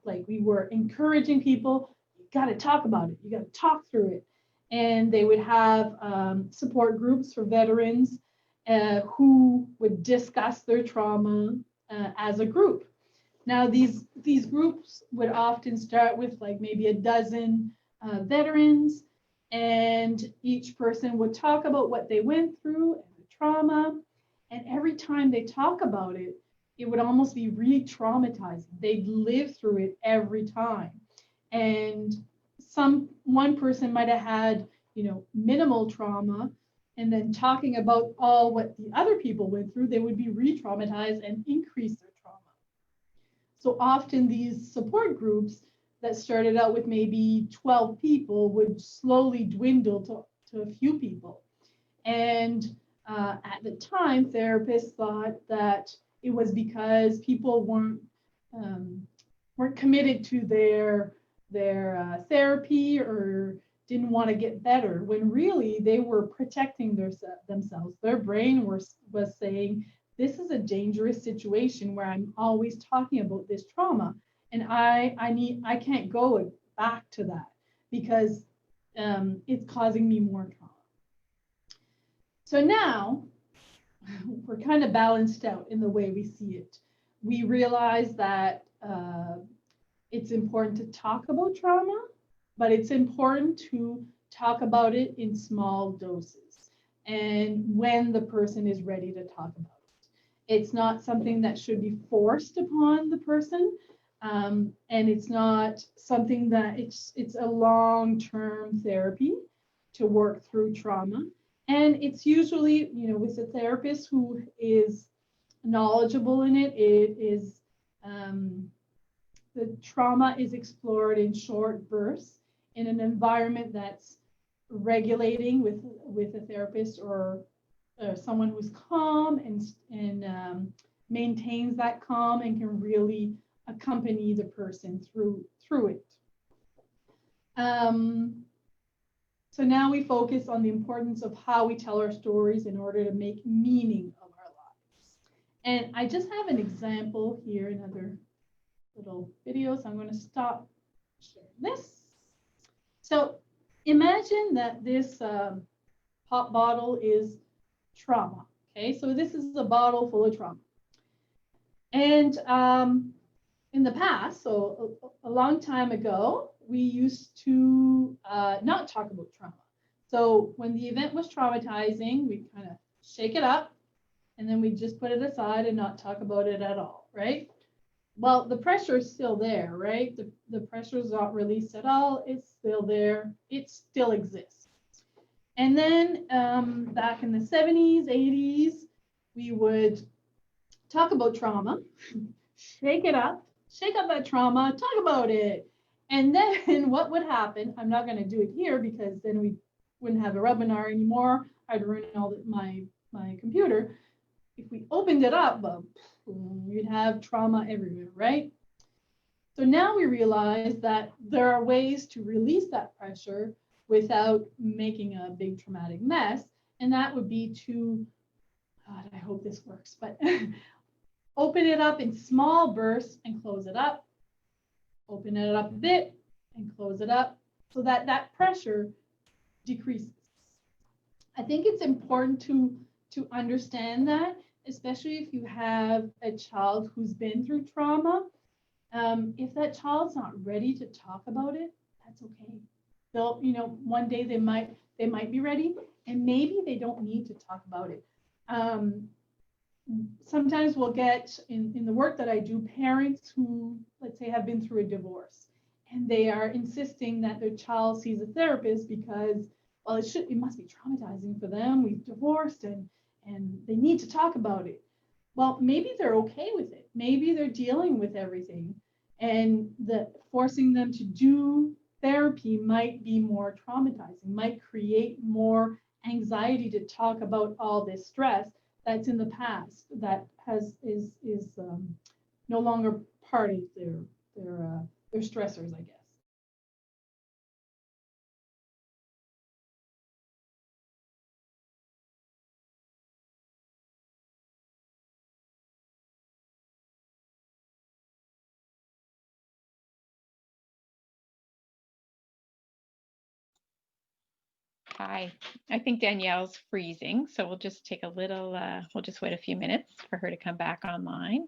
were encouraging people, you got to talk about it. You got to talk through it. And they would have support groups for veterans who would discuss their trauma as a group. Now, these groups would often start with like maybe a dozen veterans, and each person would talk about what they went through and the trauma. And every time they talk about it, it would almost be re-traumatizing. They'd live through it every time. And one person might have had, minimal trauma, and then talking about all what the other people went through, they would be re-traumatized and increase their trauma. So often these support groups that started out with maybe 12 people would slowly dwindle to a few people. And at the time, therapists thought that it was because people weren't committed to their therapy or didn't want to get better, when really they were protecting themselves. Their brain was saying, this is a dangerous situation where I'm always talking about this trauma, and I can't go back to that because it's causing me more trauma. So now we're kind of balanced out in the way we see it. We realize that it's important to talk about trauma, but it's important to talk about it in small doses and when the person is ready to talk about it. It's not something that should be forced upon the person, and it's not something that it's a long-term therapy to work through trauma. And it's usually, with a therapist who is knowledgeable in it. It is, the trauma is explored in short bursts in an environment that's regulating with a therapist or someone who's calm and maintains that calm and can really accompany the person through it. So now we focus on the importance of how we tell our stories in order to make meaning of our lives. And I just have an example here, another little video. So I'm going to stop sharing this. So imagine that this pop bottle is trauma. Okay, so this is a bottle full of trauma. And in the past, so a long time ago, we used to not talk about trauma. So when the event was traumatizing, we kind of shake it up, and then we just put it aside and not talk about it at all, right? Well, the pressure is still there, right? The pressure is not released at all. It's still there. It still exists. And then back in the 70s, 80s, we would talk about trauma, shake it up, shake up that trauma, talk about it. And then what would happen, I'm not going to do it here because then we wouldn't have a webinar anymore. I'd ruin all my computer. If we opened it up, you'd have trauma everywhere, right? So now we realize that there are ways to release that pressure without making a big traumatic mess. And that would be to, God, I hope this works, but open it up in small bursts and close it up. Open it up a bit and close it up so that that pressure decreases. I think it's important to understand that, especially if you have a child who's been through trauma. If that child's not ready to talk about it, that's okay. They'll, one day they might be ready, and maybe they don't need to talk about it. Sometimes we'll get in the work that I do, parents who, let's say, have been through a divorce, and they are insisting that their child sees a therapist because, well, it must be traumatizing for them. We've divorced and they need to talk about it. Well, maybe they're okay with it. Maybe they're dealing with everything, and forcing them to do therapy might be more traumatizing, might create more anxiety to talk about all this stress that's in the past that is no longer part of their stressors, I guess. Hi, I think Danielle's freezing, so we'll just take a little, we'll just wait a few minutes for her to come back online.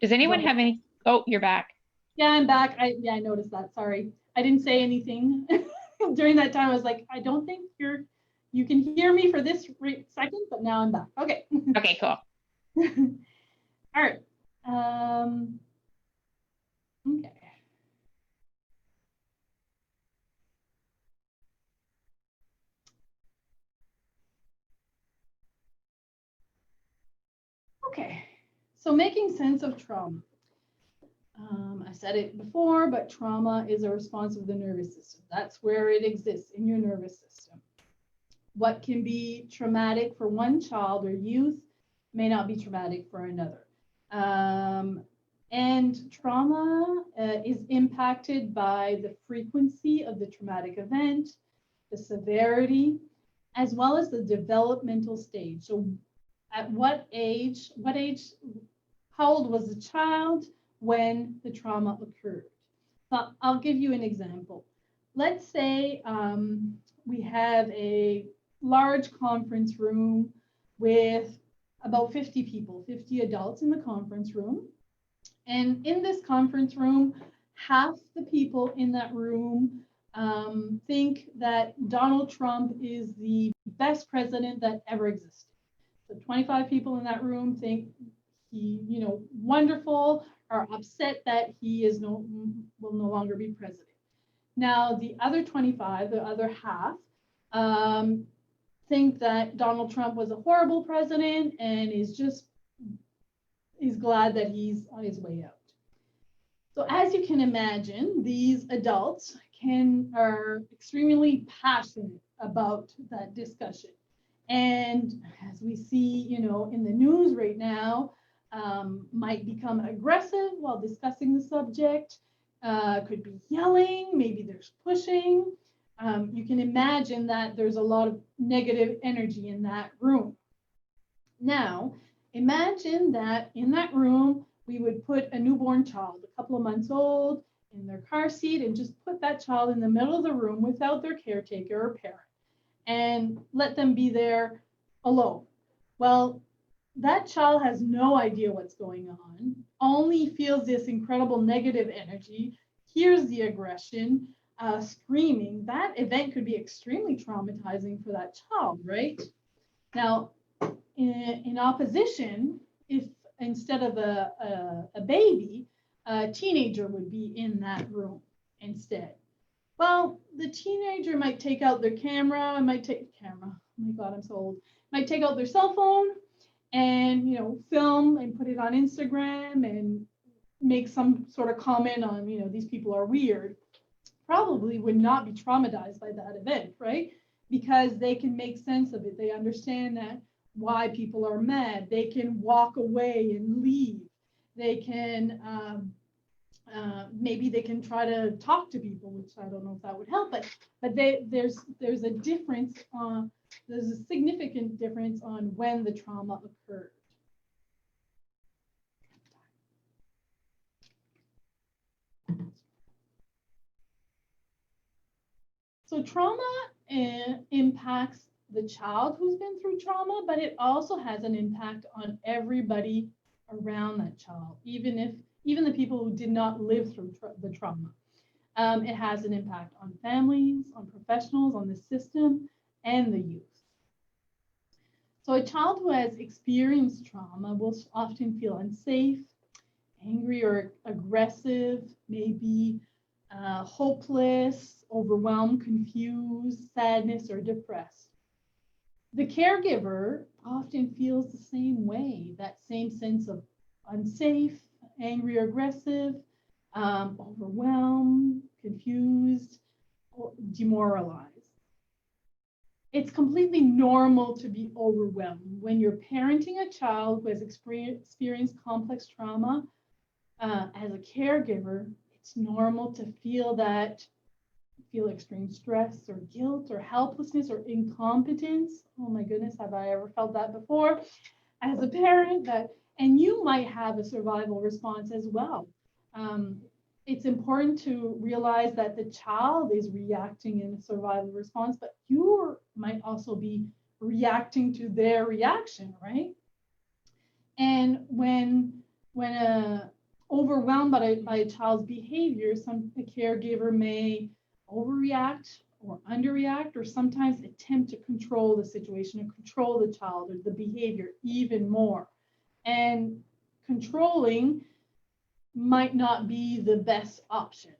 Does anyone have any, oh, you're back. Yeah, I'm back. I noticed that. Sorry. I didn't say anything during that time. I was like, I don't think you can hear me for this second, but now I'm back. Okay. Okay, cool. All right. Okay. Okay. So making sense of trauma. I said it before, but trauma is a response of the nervous system. That's where it exists, in your nervous system. What can be traumatic for one child or youth may not be traumatic for another. And trauma is impacted by the frequency of the traumatic event, the severity, as well as the developmental stage. So at what age, how old was the child when the trauma occurred? So I'll give you an example. Let's say we have a large conference room with about 50 people, 50 adults in the conference room. And in this conference room, half the people in that room think that Donald Trump is the best president that ever existed. So 25 people in that room think he, wonderful, are upset that he will no longer be president. Now, the other 25, the other half, think that Donald Trump was a horrible president and is glad that he's on his way out. So as you can imagine, these adults are extremely passionate about that discussion. And as we see, in the news right now, might become aggressive while discussing the subject, could be yelling, maybe there's pushing. You can imagine that there's a lot of negative energy in that room. Now, imagine that in that room, we would put a newborn child, a couple of months old, in their car seat and just put that child in the middle of the room without their caretaker or parent and let them be there alone. Well, that child has no idea what's going on, only feels this incredible negative energy, hears the aggression, screaming. That event could be extremely traumatizing for that child, right? Now, in opposition, if instead of a baby, a teenager would be in that room instead. Well, the teenager might take out their camera, oh my God, I'm so old, might take out their cell phone and, film and put it on Instagram and make some sort of comment on, you know, these people are weird, probably would not be traumatized by that event, right? Because they can make sense of it. They understand that why people are mad. They can walk away and leave. They can maybe they can try to talk to people, which I don't know if that would help, but there's a difference there's a significant difference on when the trauma occurred. So trauma impacts the child who's been through trauma, but it also has an impact on everybody around that child, even the people who did not live through the trauma. It has an impact on families, on professionals, on the system, and the youth. So a child who has experienced trauma will often feel unsafe, angry or aggressive, maybe hopeless, overwhelmed, confused, sadness, or depressed. The caregiver often feels the same way, that same sense of unsafe, angry or aggressive, overwhelmed, confused, or demoralized. It's completely normal to be overwhelmed. When you're parenting a child who has experienced complex trauma, as a caregiver, it's normal to feel extreme stress or guilt or helplessness or incompetence. Oh my goodness, have I ever felt that before as a parent? And you might have a survival response as well. It's important to realize that the child is reacting in a survival response, but you might also be reacting to their reaction, right? And when overwhelmed by a child's behavior, a caregiver may overreact or underreact, or sometimes attempt to control the situation or control the child or the behavior even more. And controlling might not be the best option,